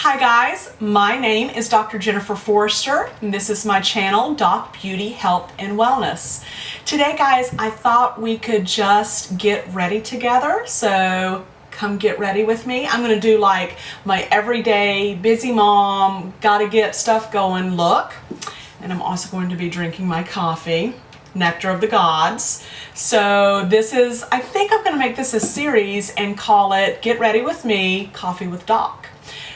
Hi guys, my name is Dr. Jennifer Forrester, and this is my channel, Doc Beauty, Health, and Wellness. Today guys, I thought we could just get ready together, so come get ready with me. I'm going to do like my everyday busy mom, gotta get stuff going look, and I'm also going to be drinking my coffee, Nectar of the Gods. So this is, I think I'm going to make this a series and call it Get Ready With Me, Coffee with Doc.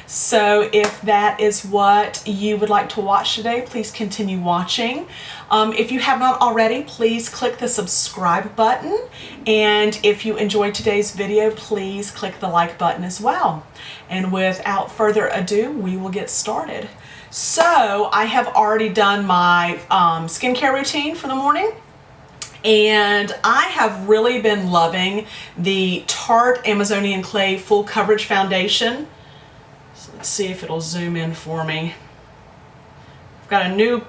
So if that is what you would like to watch today, please continue watching. If you have not already, please click the subscribe button. And if you enjoyed today's video, please click the like button as well. And without further ado, we will get started. So I have already done my skincare routine for the morning. And I have really been loving the Tarte Amazonian Clay Full Coverage Foundation. So let's see if it'll zoom in for me. I've got a new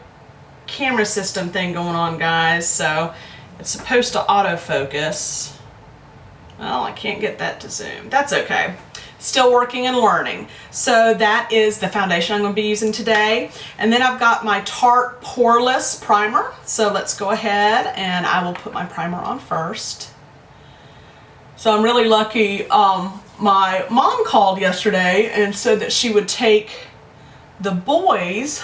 camera system thing going on, guys, so it's supposed to autofocus. Well, I can't get that to zoom. That's okay. Still working and learning. So that is the foundation I'm going to be using today. And then I've got my Tarte Poreless Primer. So let's go ahead and I will put my primer on first. So I'm really lucky. My mom called yesterday and said that she would take the boys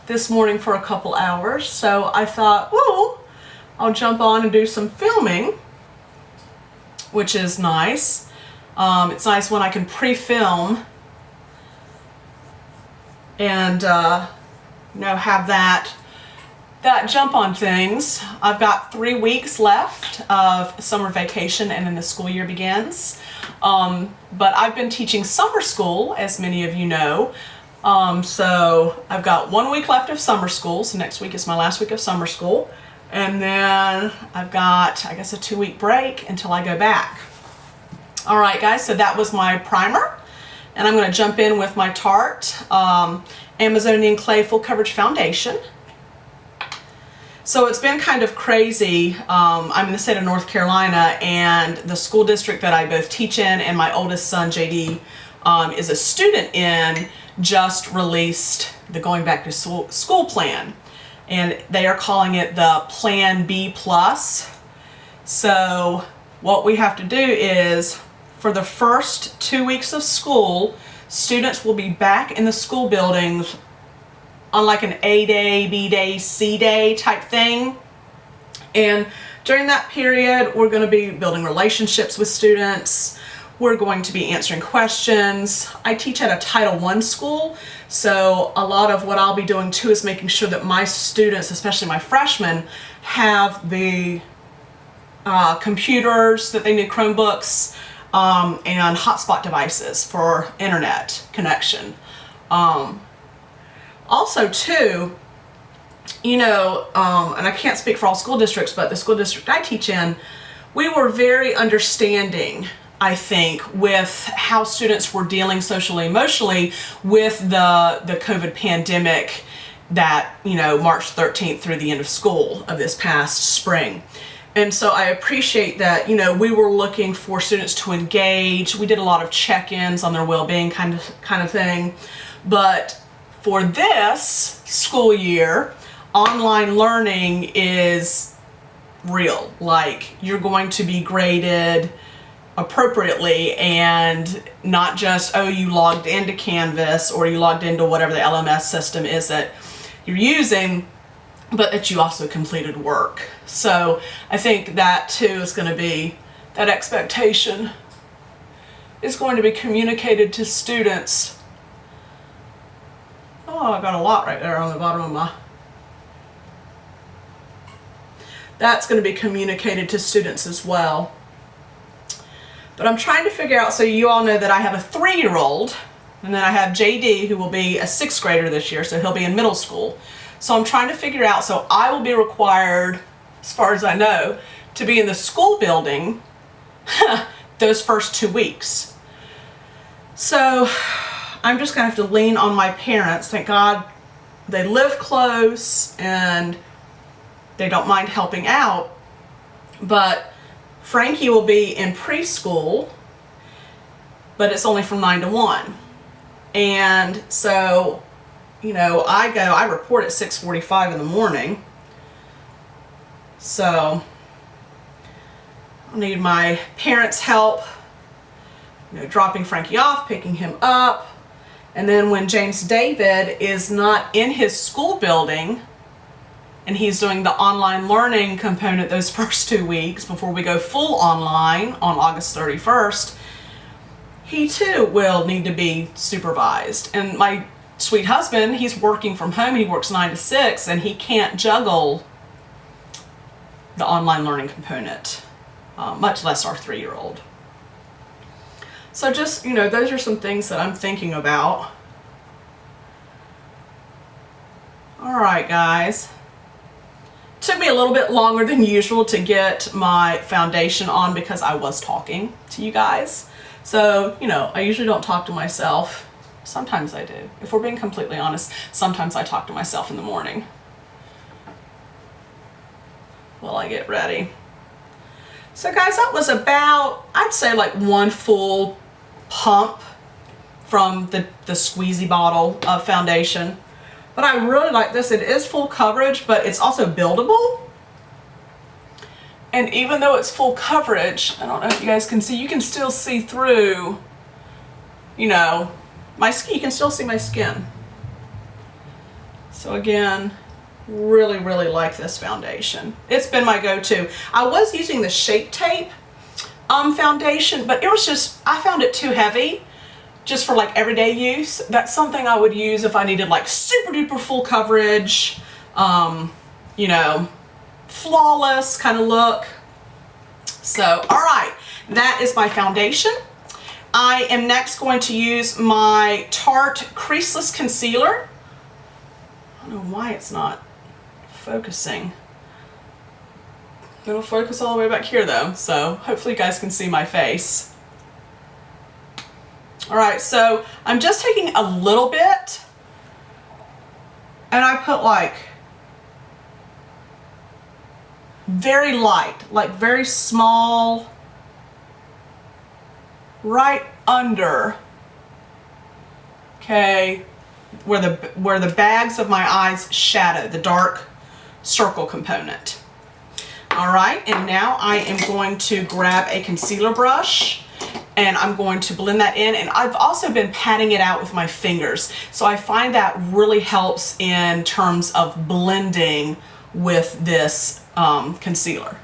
this morning for a couple hours. So I thought, oh, I'll jump on and do some filming, which is nice. It's nice when I can pre-film and have that jump on things. I've got 3 weeks left of summer vacation and then the school year begins. But I've been teaching summer school, as many of you know. So I've got 1 week left of summer school. So next week is my last week of summer school. And then I've got, I guess, a 2-week break until I go back. All right, guys, so that was my primer. And I'm going to jump in with my Tarte Amazonian Clay Full Coverage Foundation. So it's been kind of crazy. I'm in the state of North Carolina, and the school district that I both teach in and my oldest son, JD, is a student in, just released the Going Back to School plan. And they are calling it the Plan B+. So what we have to do is, for the first 2 weeks of school, students will be back in the school buildings on like an A day, B day, C day type thing. And during that period, we're going to be building relationships with students. We're going to be answering questions. I teach at a Title I school, so a lot of what I'll be doing too is making sure that my students, especially my freshmen, have the computers that they need, Chromebooks, and hotspot devices for internet connection. Also too, and I can't speak for all school districts, but the school district I teach in, we were very understanding, I think, with how students were dealing socially, emotionally with the COVID pandemic that, March 13th through the end of school of this past spring. And so I appreciate that, we were looking for students to engage. We did a lot of check-ins on their well-being kind of thing. But for this school year, online learning is real. Like, you're going to be graded appropriately, and not just, oh, you logged into Canvas or you logged into whatever the LMS system is that you're using, but that you also completed work. So I think that too is going to be, that expectation is going to be communicated to students. Oh, I got a lot right there on the bottom of my... That's going to be communicated to students as well. But I'm trying to figure out, so you all know that I have a 3-year-old, and then I have JD, who will be a 6th grader this year, so he'll be in middle school. So I'm trying to figure out, so I will be required, as far as I know, to be in the school building those first 2 weeks. So I'm just going to have to lean on my parents. Thank God they live close and they don't mind helping out. But Frankie will be in preschool, but it's only from 9 to 1. And so, you know, I report at 6:45 in the morning. So I need my parents' help, you know, dropping Frankie off, picking him up. And then when James David is not in his school building and he's doing the online learning component those first 2 weeks before we go full online on August 31st, he too will need to be supervised. And my sweet husband, he's working from home. He works 9 to 6 and he can't juggle the online learning component, much less our 3-year-old. So just, you know, those are some things that I'm thinking about. All right, guys. Took me a little bit longer than usual to get my foundation on because I was talking to you guys. So, you know, I usually don't talk to myself. Sometimes I do. If we're being completely honest, sometimes I talk to myself in the morning while I get ready. So guys, that was about, I'd say like 1 full pump from the squeezy bottle of foundation. But I really like this. It is full coverage, but it's also buildable. And even though it's full coverage, I don't know if you guys can see, you can still see through, you know, my skin. You can still see my skin. So again, really, really like this foundation. It's been my go-to. I was using the Shape Tape foundation, but it was just, I found it too heavy just for like everyday use. That's something I would use if I needed like super duper full coverage, you know, flawless kind of look. So, all right, that is my foundation. I am next going to use my Tarte Creaseless Concealer. I don't know why it's not focusing. It'll focus all the way back here though, so hopefully you guys can see my face. All right, so I'm just taking a little bit and I put like very light, like very small, right under, okay, where the bags of my eyes shadow, the dark circle component. All right, and now I am going to grab a concealer brush and I'm going to blend that in. And I've also been patting it out with my fingers. So I find that really helps in terms of blending with this concealer.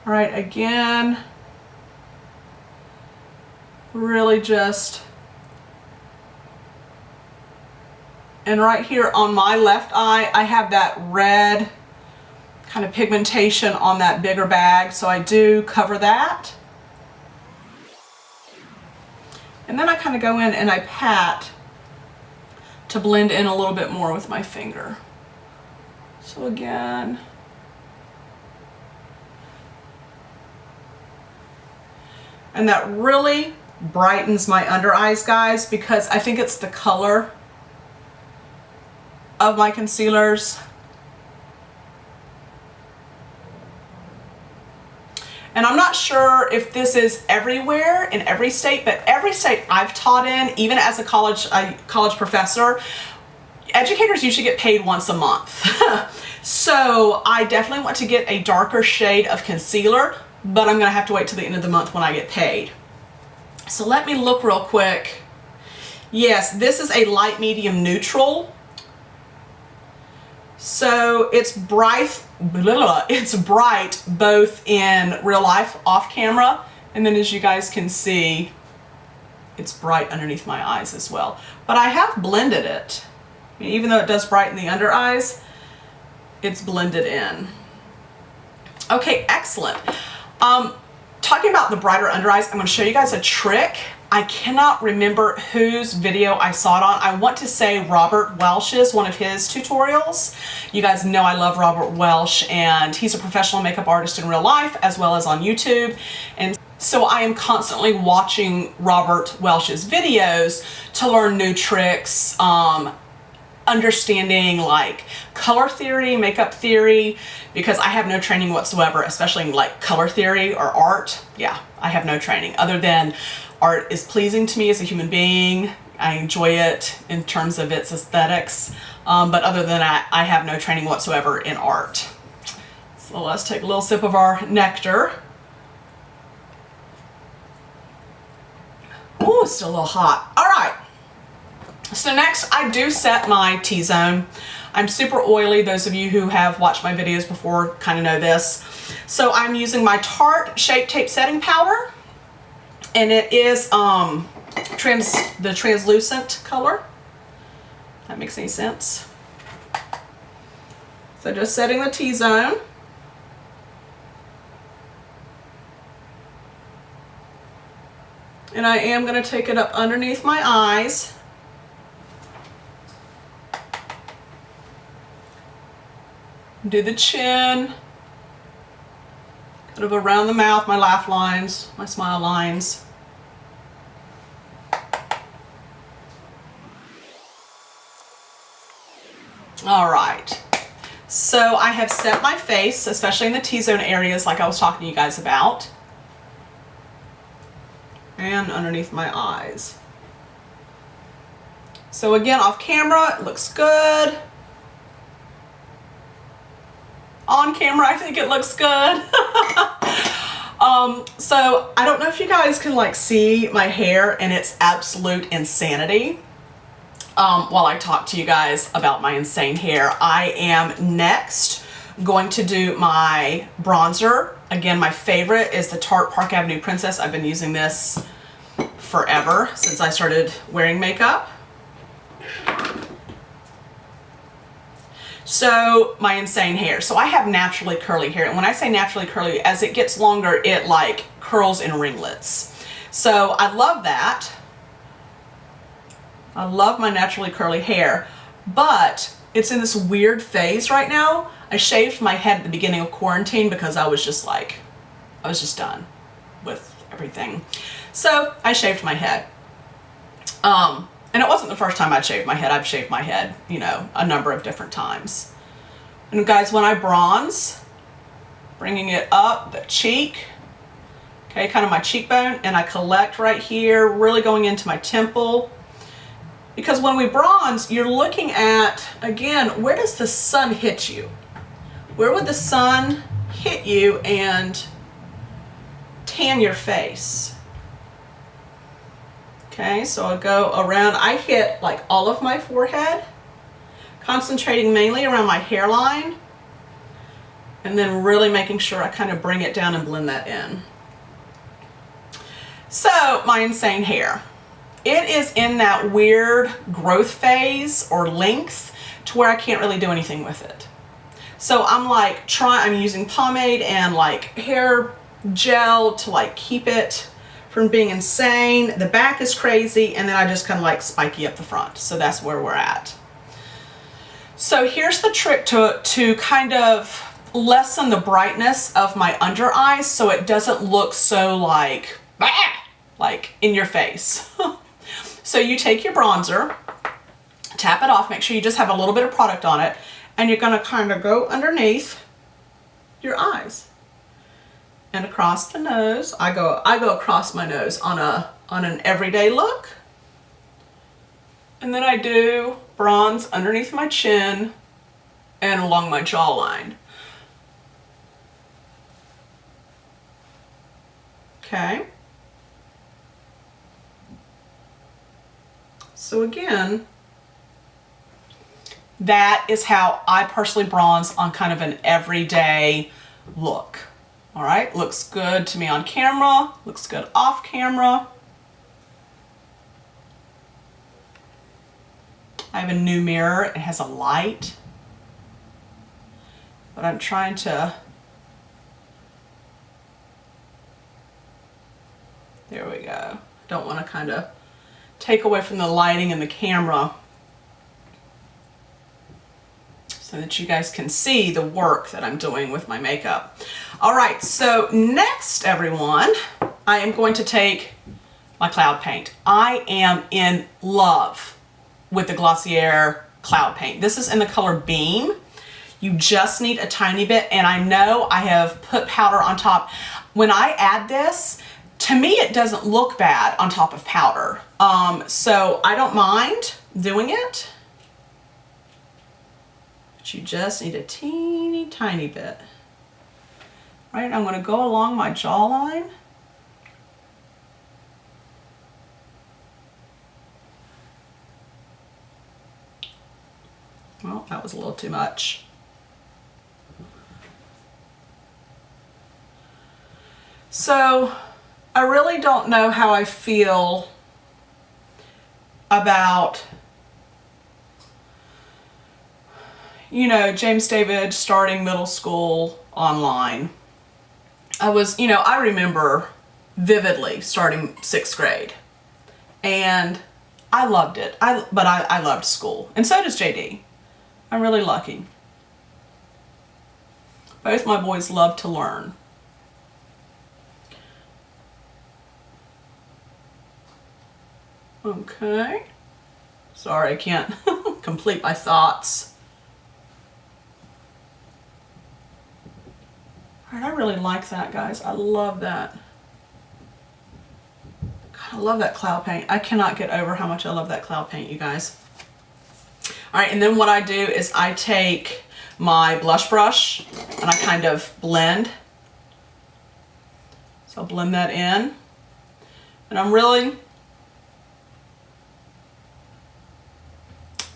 All right, again, really just, and right here on my left eye, I have that red kind of pigmentation on that bigger bag, so I do cover that. And then I kind of go in and I pat to blend in a little bit more with my finger. So again, and that really brightens my under eyes, guys, because I think it's the color of my concealers. And I'm not sure if this is everywhere in every state, but every state I've taught in, even as a college professor, educators usually get paid once a month. So I definitely want to get a darker shade of concealer, but I'm gonna have to wait till the end of the month when I get paid. So let me look real quick. Yes, this is a light medium neutral. So it's bright both in real life off camera, and then as you guys can see, it's bright underneath my eyes as well. But I have blended it. I mean, even though it does brighten the under eyes, it's blended in. Okay, excellent. Talking about the brighter under eyes, I'm going to show you guys a trick. I cannot remember whose video I saw it on. I want to say Robert Welsh's, one of his tutorials. You guys know I love Robert Welsh, and he's a professional makeup artist in real life as well as on YouTube. And so I am constantly watching Robert Welsh's videos to learn new tricks, understanding like color theory, makeup theory, because I have no training whatsoever, especially in like color theory or art. Yeah, I have no training other than art is pleasing to me as a human being. I enjoy it in terms of its aesthetics. But other than that, I have no training whatsoever in art. So let's take a little sip of our nectar. Oh, it's still a little hot. All right. So next I do set my T-zone. I'm super oily. Those of you who have watched my videos before kind of know this. So I'm using my Tarte Shape Tape Setting Powder, and it is the translucent color. If that makes any sense. So just setting the T-zone. And I am going to take it up underneath my eyes. Do the chin. Kind of around the mouth, my laugh lines, my smile lines. All right. So I have set my face, especially in the T-zone areas like I was talking to you guys about. And underneath my eyes. So again, off camera, it looks good. On camera, I think it looks good. So I don't know if you guys can like see my hair and its absolute insanity. While I talk to you guys about my insane hair, I am next going to do my bronzer. Again, my favorite is the Tarte Park Avenue Princess. I've been using this forever, since I started wearing makeup. So my insane hair. So I have naturally curly hair, and when I say naturally curly, as it gets longer, it like curls in ringlets. So I love that. I love my naturally curly hair, but it's in this weird phase right now. I shaved my head at the beginning of quarantine because I was just done with everything. So I shaved my head. And it wasn't the first time I'd shaved my head. I've shaved my head, you know, a number of different times. And guys, when I bronze, bringing it up the cheek, okay, kind of my cheekbone, and I collect right here, really going into my temple. Because when we bronze, you're looking at, again, where does the sun hit you? Where would the sun hit you and tan your face? Okay, so I'll go around. I hit like all of my forehead, concentrating mainly around my hairline, and then really making sure I kind of bring it down and blend that in. So my insane hair. It is in that weird growth phase or length to where I can't really do anything with it. So I'm like I'm using pomade and like hair gel to like keep it from being insane. The back is crazy, and then I just kind of like spiky up the front. So that's where we're at. So here's the trick to kind of lessen the brightness of my under eyes so it doesn't look so like in your face. So you take your bronzer, tap it off, make sure you just have a little bit of product on it, and you're gonna kind of go underneath your eyes and across the nose. I go across my nose on an everyday look. And then I do bronze underneath my chin and along my jawline. Okay. So again, that is how I personally bronze on kind of an everyday look. All right, looks good to me on camera, looks good off camera. I have a new mirror, it has a light, but I'm trying to, there we go. Don't want to kind of take away from the lighting in the camera so that you guys can see the work that I'm doing with my makeup. All right, so next, everyone, I am going to take my cloud paint. I am in love with the Glossier cloud paint. This is in the color Beam. You just need a tiny bit, and I know I have put powder on top. When I add this, to me it doesn't look bad on top of powder. So I don't mind doing it. But you just need a teeny tiny bit. Right, I'm going to go along my jawline. Well, that was a little too much. So I really don't know how I feel about, you know, James David starting middle school online. I remember vividly starting 6th grade, and I loved it. But I loved school, and so does JD. I'm really lucky. Both my boys love to learn. Okay. Sorry, I can't complete my thoughts. All right, I really like that, guys. I love that. God, I love that cloud paint. I cannot get over how much I love that cloud paint, you guys. All right, and then what I do is I take my blush brush and I kind of blend. So I'll blend that in. And I'm really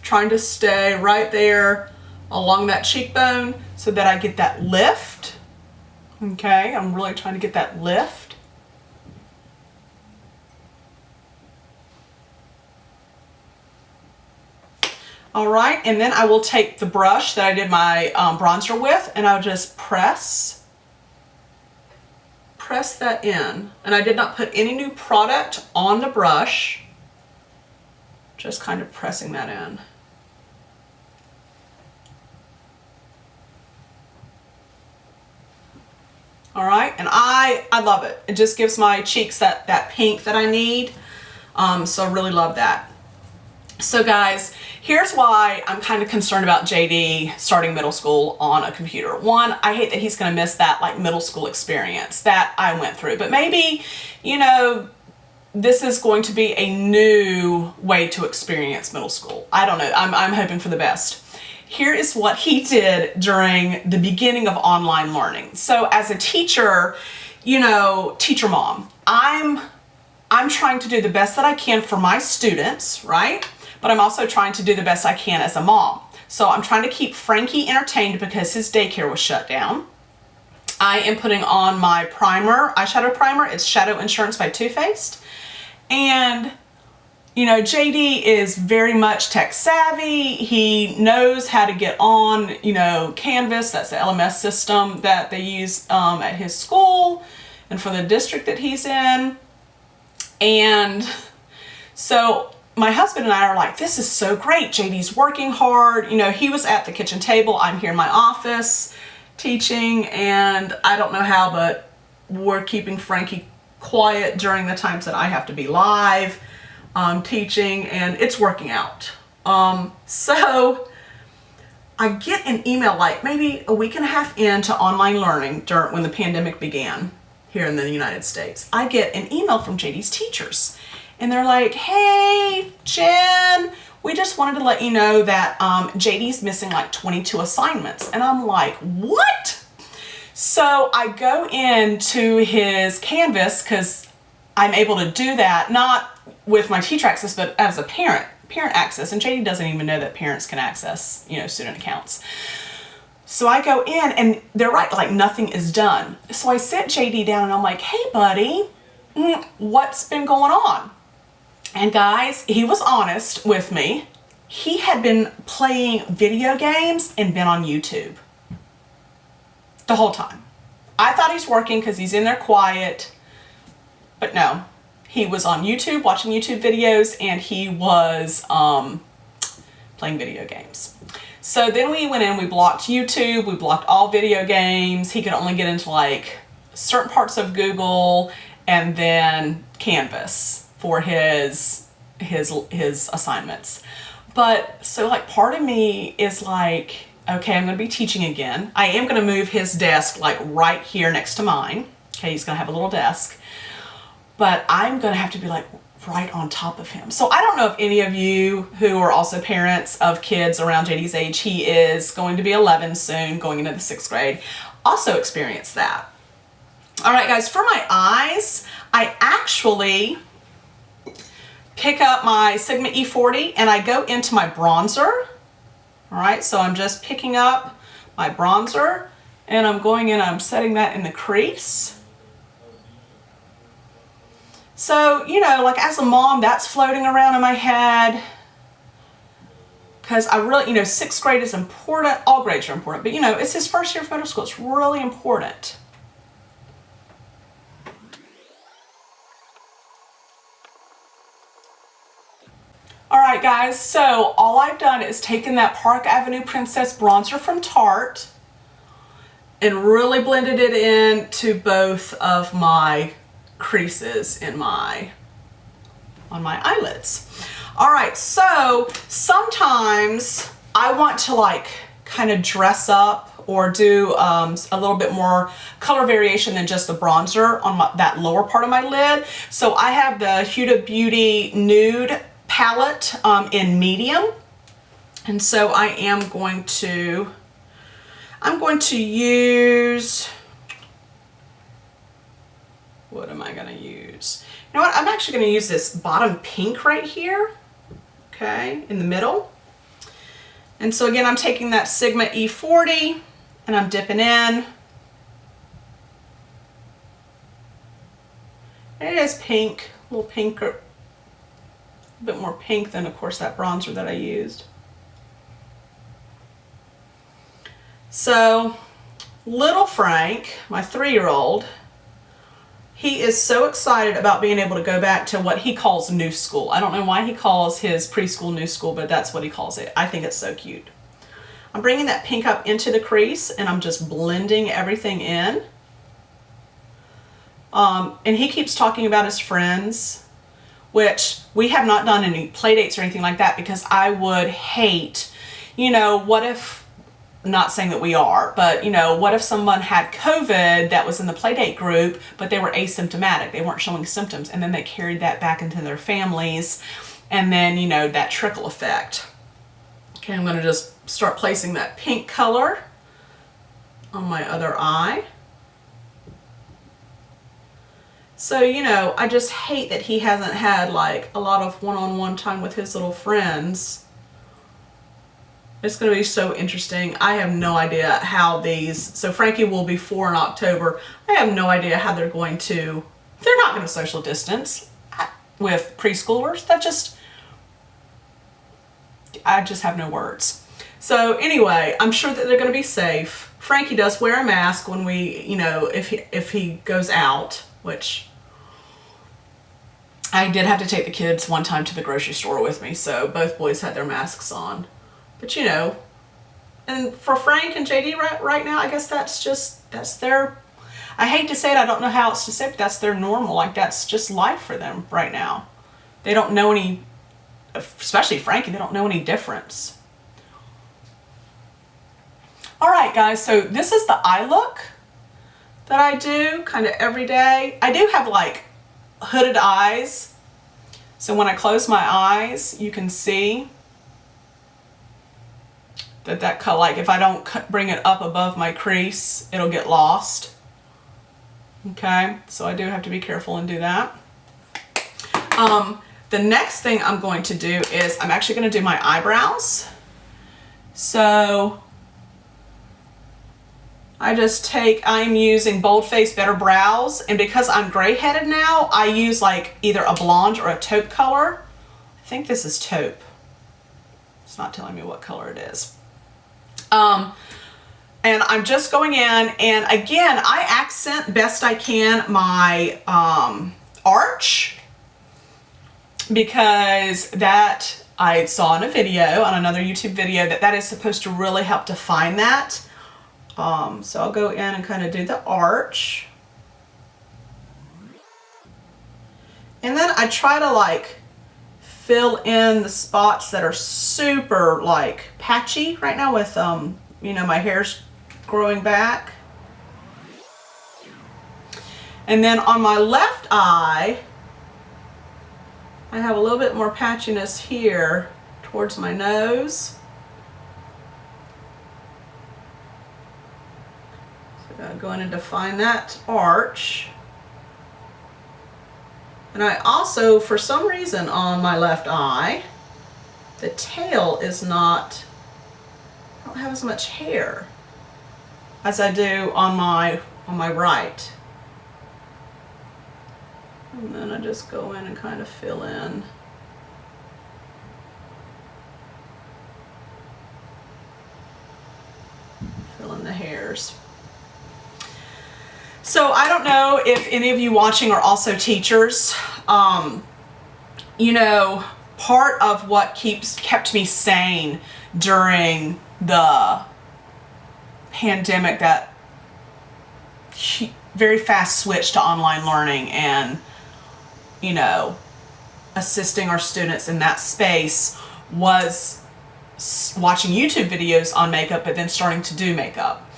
trying to stay right there along that cheekbone so that I get that lift. Okay, I'm really trying to get that lift. All right, and then I will take the brush that I did my bronzer with, and I'll just press that in. And I did not put any new product on the brush, just kind of pressing that in. All right, and I love it. It just gives my cheeks that pink that I need. So I really love that. So guys, here's why I'm kind of concerned about JD starting middle school on a computer. One, I hate that he's gonna miss that like middle school experience that I went through, but maybe, you know, this is going to be a new way to experience middle school. I don't know, I'm hoping for the best. Here is what he did during the beginning of online learning. So as a teacher, you know, teacher mom, I'm trying to do the best that I can for my students, right? But I'm also trying to do the best I can as a mom. So I'm trying to keep Frankie entertained because his daycare was shut down. I am putting on my primer, eyeshadow primer. It's Shadow Insurance by Too Faced. And you know, JD is very much tech savvy. He knows how to get on, you know, Canvas. That's the LMS system that they use at his school and for the district that he's in. And so my husband and I are like, this is so great. JD's working hard. You know, he was at the kitchen table. I'm here in my office teaching, and I don't know how, but we're keeping Frankie quiet during the times that I have to be live. Teaching, and it's working out. So I get an email like maybe a week and a half into online learning when the pandemic began here in the United States. I get an email from JD's teachers, and they're like, hey, Jen, we just wanted to let you know that JD's missing like 22 assignments. And I'm like, what? So I go into his Canvas because I'm able to do that, not with my teacher access, but as a parent access. And JD doesn't even know that parents can access, you know, student accounts. So I go in, and they're right, like nothing is done. So I sit JD down and I'm like, hey buddy, what's been going on? And guys, he was honest with me. He had been playing video games and been on YouTube the whole time. I thought he's working because he's in there quiet, but no. He was on YouTube, watching YouTube videos, and he was playing video games. So then we went in, we blocked YouTube, we blocked all video games. He could only get into like certain parts of Google and then Canvas for his assignments. But so like part of me is like, okay, I'm going to be teaching again. I am going to move his desk like right here next to mine. Okay, he's going to have a little desk. But I'm going to have to be like right on top of him. So I don't know if any of you who are also parents of kids around JD's age, he is going to be 11 soon, going into the 6th grade, also experience that. All right, guys, for my eyes, I actually pick up my Sigma E40 and I go into my bronzer. All right, so I'm just picking up my bronzer and I'm going in, I'm setting that in the crease. So, you know, like as a mom, that's floating around in my head because I really, you know, 6th grade is important. All grades are important, but you know, it's his first year of middle school. It's really important. All right, guys, so all I've done is taken that Park Avenue Princess bronzer from Tarte and really blended it into both of my creases in on my eyelids. All right, so sometimes I want to like kind of dress up or do a little bit more color variation than just the bronzer on that lower part of my lid. So I have the Huda Beauty Nude palette in medium, and so I am going to use, what am I going to use? You know what, I'm actually going to use this bottom pink right here, okay, in the middle. And so again, I'm taking that Sigma E40 and I'm dipping in. And it is pink, a little pinker, a bit more pink than, of course, that bronzer that I used. So, little Frank, my 3-year-old, he is so excited about being able to go back to what he calls new school. I don't know why he calls his preschool new school, but that's what he calls it. I think it's so cute. I'm bringing that pink up into the crease and I'm just blending everything in. And he keeps talking about his friends, which we have not done any play dates or anything like that because I would hate, you know, what if, not saying that we are, but you know, what if someone had COVID that was in the play date group, but they were asymptomatic, they weren't showing symptoms, and then they carried that back into their families, and then, you know, that trickle effect. Okay, I'm going to just start placing that pink color on my other eye. So, you know, I just hate that he hasn't had like a lot of one-on-one time with his little friends. It's going to be so interesting. I have no idea how these, so Frankie will be 4 in October. I have no idea how they're not going to social distance with preschoolers. I just have no words. So anyway, I'm sure that they're going to be safe. Frankie does wear a mask when we, you know, if he goes out, which I did have to take the kids one time to the grocery store with me, so both boys had their masks on. But you know, and for Frank and JD right now, I guess that's their, I hate to say it, I don't know how else to say it, but that's their normal. Like that's just life for them right now. They don't know any, especially Frankie, they don't know any difference. All right, guys, so this is the eye look that I do kind of every day. I do have like hooded eyes. So when I close my eyes, you can see that color, like if I don't bring it up above my crease, it'll get lost. Okay, so I do have to be careful and do that. The next thing I'm going to do is I'm actually going to do my eyebrows. So I'm using Bold Face Better Brows, and because I'm gray-headed now, I use like either a blonde or a taupe color. I think this is taupe. It's not telling me what color it is. And I'm just going in, and again, I accent best I can my arch, because that I saw in a video, on another YouTube video, that is supposed to really help define that. So I'll go in and kind of do the arch. And then I try to like fill in the spots that are super like patchy right now with, you know, my hair's growing back. And then on my left eye, I have a little bit more patchiness here towards my nose. So I gotta go in and define that arch. And I also, for some reason on my left eye, the tail is not, I don't have as much hair as I do on my right. And then I just go in and kind of fill in. Fill in the hairs. So I don't know if any of you watching are also teachers. You know, part of what kept me sane during the pandemic, that very fast switch to online learning and, you know, assisting our students in that space, was watching YouTube videos on makeup, but then starting to do makeup.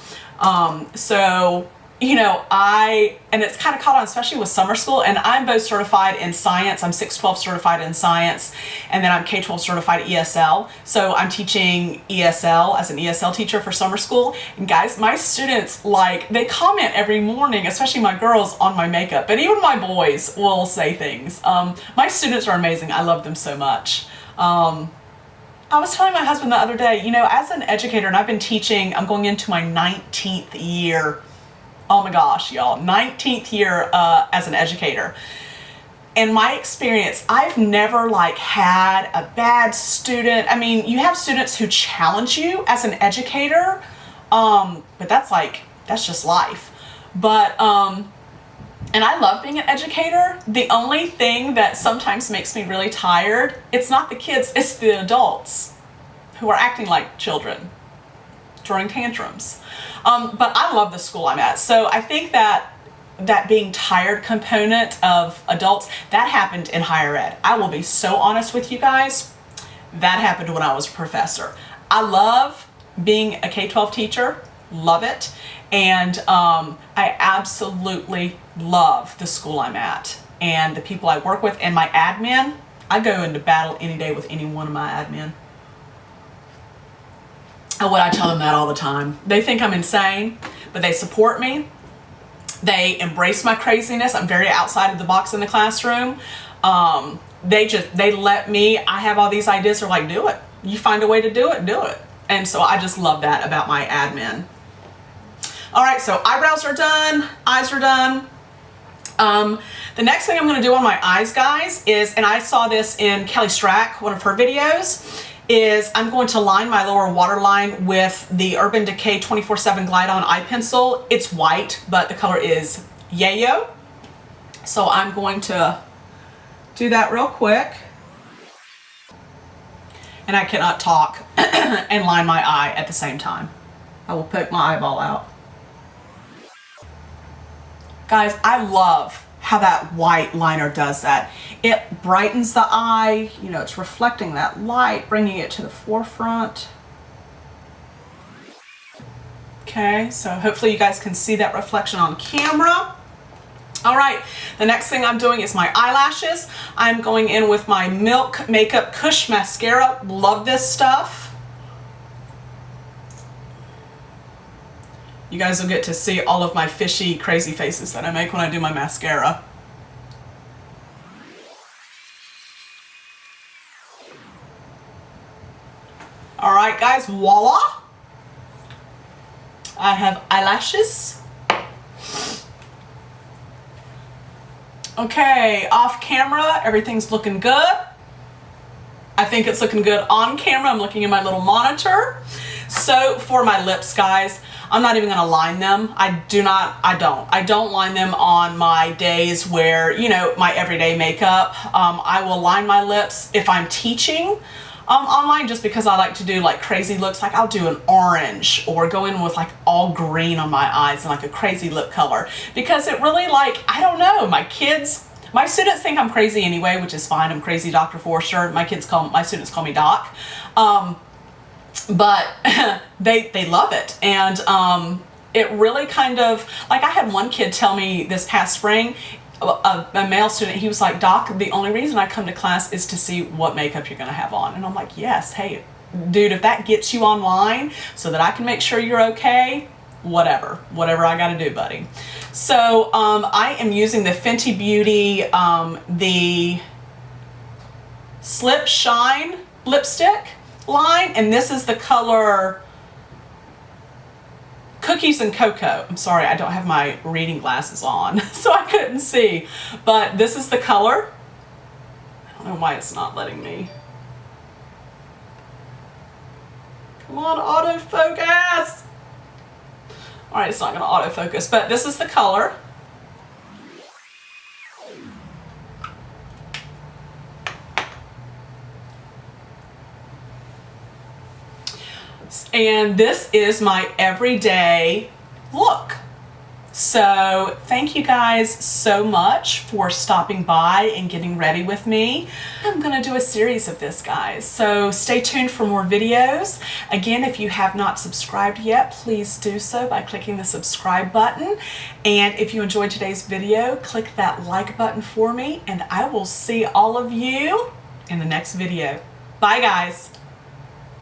So, you know, and it's kind of caught on, especially with summer school, and I'm both certified in science. I'm 612 certified in science, and then I'm K-12 certified ESL. So I'm teaching ESL as an ESL teacher for summer school. And guys, my students, like, they comment every morning, especially my girls, on my makeup, and even my boys will say things. My students are amazing. I love them so much. I was telling my husband the other day, you know, as an educator, and I've been teaching, I'm going into my 19th year. Oh my gosh, y'all, 19th year as an educator. In my experience, I've never like had a bad student. I mean, you have students who challenge you as an educator, but that's just life. But, and I love being an educator. The only thing that sometimes makes me really tired, it's not the kids, it's the adults who are acting like children throwing tantrums. But I love the school I'm at. So I think that being tired component of adults, that happened in higher ed. I will be so honest with you guys. That happened when I was a professor. I love being a K-12 teacher, love it. And I absolutely love the school I'm at and the people I work with and my admin. I go into battle any day with any one of my admin. And what I tell them that all the time. They think I'm insane, but they support me. They embrace my craziness. I'm very outside of the box in the classroom. They let me, I have all these ideas. They're like, do it. You find a way to do it, do it. And so I just love that about my admin. All right, so eyebrows are done, eyes are done. The next thing I'm gonna do on my eyes, guys, is, and I saw this in Kelly Strack, one of her videos, is I'm going to line my lower waterline with the Urban Decay 24/7 Glide On Eye Pencil. It's white, but the color is Yayo. So I'm going to do that real quick. And I cannot talk and line my eye at the same time. I will poke my eyeball out. Guys, I love how that white liner does that. It brightens the eye, you know, it's reflecting that light, bringing it to the forefront. Okay, so hopefully you guys can see that reflection on camera. All right, the next thing I'm doing is my eyelashes. I'm going in with my Milk Makeup Kush Mascara. Love this stuff. You guys will get to see all of my fishy, crazy faces that I make when I do my mascara. All right, guys, voila. I have eyelashes. Okay, off camera, everything's looking good. I think it's looking good on camera. I'm looking at my little monitor. So for my lips, guys, I'm not even gonna line them. I don't line them on my days where, you know, my everyday makeup. I will line my lips if I'm teaching online, just because I like to do like crazy looks. Like I'll do an orange or go in with like all green on my eyes and like a crazy lip color, because it really, like, I don't know, my kids My students think I'm crazy anyway, which is fine. I'm crazy Dr. Forrester. My students call me Doc. But they love it. And it really kind of, like, I had one kid tell me this past spring, a male student, he was like, Doc, the only reason I come to class is to see what makeup you're going to have on. And I'm like, yes, hey, dude, if that gets you online so that I can make sure you're okay, whatever I got to do, buddy. So I am using the Fenty Beauty, the Slip Shine lipstick line, and this is the color Cookies and Cocoa. I'm sorry, I don't have my reading glasses on, so I couldn't see, but this is the color. I don't know why it's not letting me. Come on, autofocus. All right, it's not going to autofocus, but this is the color. And this is my everyday look. So thank you guys so much for stopping by and getting ready with me. I'm gonna do a series of this, guys, so stay tuned for more videos. Again, if you have not subscribed yet, please do so by clicking the subscribe button. And if you enjoyed today's video, click that like button for me, and I will see all of you in the next video. Bye, guys.